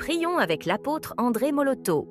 Prions avec l'apôtre André Moloto.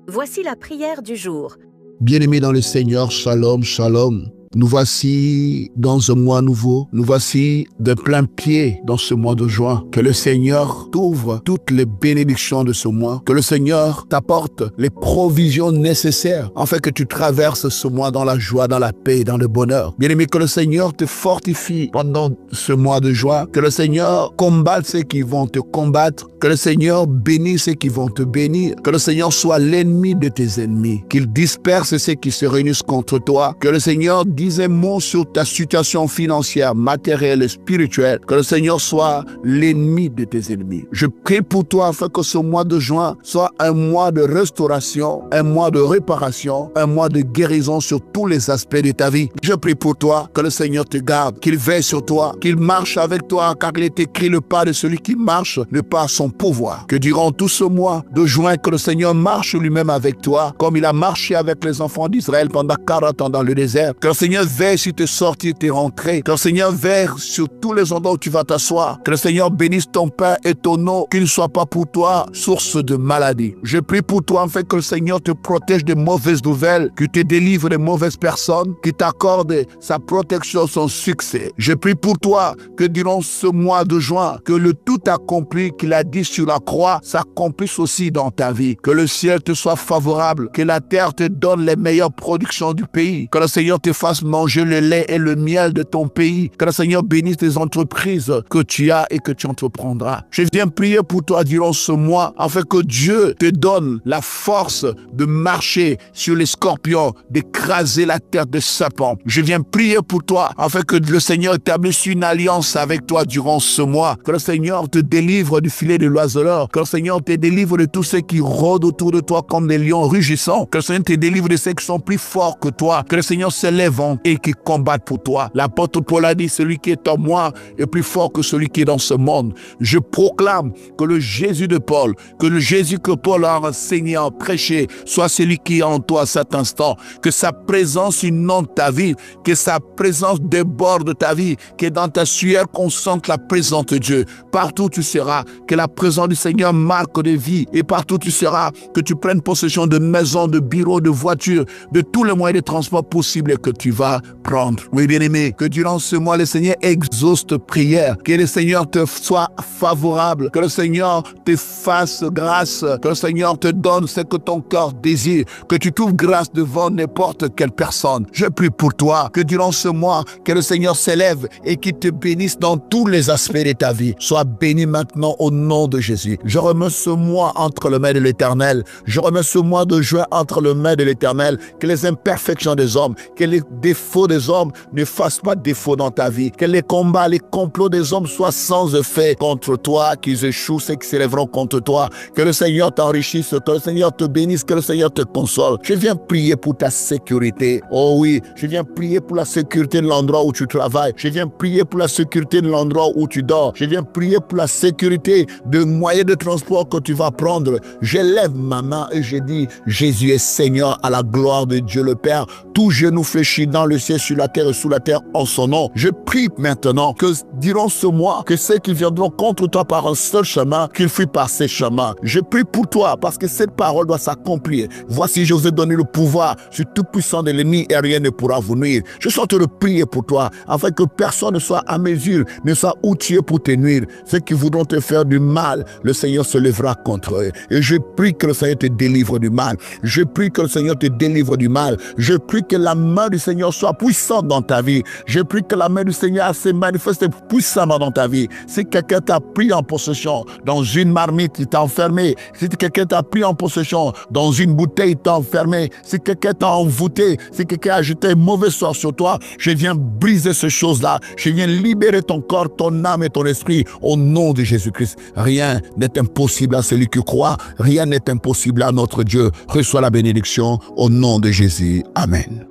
Voici la prière du jour. Bien-aimés dans le Seigneur, shalom, shalom. Nous voici dans un mois nouveau. Nous voici de plein pied dans ce mois de juin. Que le Seigneur t'ouvre toutes les bénédictions de ce mois. Que le Seigneur t'apporte les provisions nécessaires afin que tu traverses ce mois dans la joie, dans la paix, dans le bonheur. Bien-aimé, que le Seigneur te fortifie pendant ce mois de juin. Que le Seigneur combatte ceux qui vont te combattre. Que le Seigneur bénisse ceux qui vont te bénir. Que le Seigneur soit l'ennemi de tes ennemis. Qu'il disperse ceux qui se réunissent contre toi. Que le Seigneur dise un mot sur ta situation financière, matérielle et spirituelle. Que le Seigneur soit l'ennemi de tes ennemis. Je prie pour toi afin que ce mois de juin soit un mois de restauration, un mois de réparation, un mois de guérison sur tous les aspects de ta vie. Je prie pour toi que le Seigneur te garde, qu'il veille sur toi, qu'il marche avec toi, car il est écrit le pas de celui qui marche, le pas à son pouvoir. Que durant tout ce mois de juin, que le Seigneur marche lui-même avec toi, comme il a marché avec les enfants d'Israël pendant 40 ans dans le désert. Que le Seigneur veille sur tes sorties, tes rentrées. Que le Seigneur veille sur tous les endroits où tu vas t'asseoir. Que le Seigneur bénisse ton pain et ton eau, qu'il ne soit pas pour toi source de maladie. Je prie pour toi afin que le Seigneur te protège des mauvaises nouvelles, qu'il te délivre des mauvaises personnes, qu'il t'accorde sa protection, son succès. Je prie pour toi que durant ce mois de juin, que le tout accompli qu'il a dit sur la croix s'accomplisse aussi dans ta vie. Que le ciel te soit favorable, que la terre te donne les meilleures productions du pays. Que le Seigneur te fasse manger le lait et le miel de ton pays. Que le Seigneur bénisse les entreprises que tu as et que tu entreprendras. Je viens prier pour toi durant ce mois afin que Dieu te donne la force de marcher sur les scorpions, d'écraser la terre de serpents. Je viens prier pour toi afin que le Seigneur établisse une alliance avec toi durant ce mois. Que le Seigneur te délivre du filet de l'oiseleur. Que le Seigneur te délivre de tous ceux qui rôdent autour de toi comme des lions rugissants. Que le Seigneur te délivre de ceux qui sont plus forts que toi. Que le Seigneur s'élève et qui combattent pour toi. L'apôtre Paul a dit, celui qui est en moi est plus fort que celui qui est dans ce monde. Je proclame que le Jésus de Paul, que le Jésus que Paul a enseigné, a prêché, soit celui qui est en toi à cet instant. Que sa présence inonde ta vie, que sa présence déborde ta vie, que dans ta sueur qu'on sente la présence de Dieu. Partout où tu seras, que la présence du Seigneur marque des vies, et partout où tu seras, que tu prennes possession de maisons, de bureaux, de voitures, de tous les moyens de transport possibles que tu vas prendre. Oui, bien-aimé, que durant ce mois, le Seigneur exauce tes prières, que le Seigneur te soit favorable, que le Seigneur te fasse grâce, que le Seigneur te donne ce que ton cœur désire, que tu trouves grâce devant n'importe quelle personne. Je prie pour toi, que durant ce mois, que le Seigneur s'élève et qu'il te bénisse dans tous les aspects de ta vie. Sois béni maintenant au nom de Jésus. Je remets ce mois entre les mains de l'Éternel. Je remets ce mois de juin entre les mains de l'Éternel. Que les imperfections des hommes, que les défauts des hommes ne fassent pas défaut dans ta vie. Que les combats, les complots des hommes soient sans effet contre toi, qu'ils échouent ceux qui s'élèveront contre toi. Que le Seigneur t'enrichisse, que le Seigneur te bénisse, que le Seigneur te console. Je viens prier pour ta sécurité. Oh oui, je viens prier pour la sécurité de l'endroit où tu travailles. Je viens prier pour la sécurité de l'endroit où tu dors. Je viens prier pour la sécurité de moyens de transport que tu vas prendre. Je lève ma main et je dis, Jésus est Seigneur à la gloire de Dieu le Père. Tout genou fléchit dans le ciel, sur la terre et sous la terre en son nom. Je prie maintenant que durant ce mois, que ceux qui viendront contre toi par un seul chemin, qu'ils fuient par ces chemins. Je prie pour toi parce que cette parole doit s'accomplir. Voici, je vous ai donné le pouvoir sur tout puissant de l'ennemi et rien ne pourra vous nuire. Je suis en train de prier pour toi afin que personne ne soit à mesure, ne soit outillé pour te nuire. Ceux qui voudront te faire du mal, le Seigneur se lèvera contre eux. Et je prie que le Seigneur te délivre du mal. Je prie que le Seigneur te délivre du mal. Je prie que la main du Seigneur soit puissante dans ta vie. Je prie que la main du Seigneur se manifeste puissamment dans ta vie. Si quelqu'un t'a pris en possession dans une marmite, il t'a enfermé. Si quelqu'un t'a pris en possession dans une bouteille, il t'a enfermé. Si quelqu'un t'a envoûté, si quelqu'un a jeté un mauvais sort sur toi, je viens briser ces choses-là. Je viens libérer ton corps, ton âme et ton esprit au nom de Jésus-Christ. Rien n'est impossible à celui qui croit. Rien n'est impossible à notre Dieu. Reçois la bénédiction au nom de Jésus. Amen.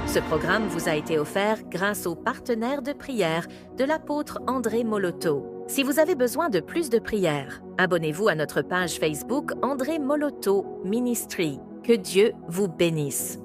Ce programme vous a été offert grâce aux partenaires de prière de l'apôtre André Moloto. Si vous avez besoin de plus de prières, abonnez-vous à notre page Facebook André Moloto Ministry. Que Dieu vous bénisse.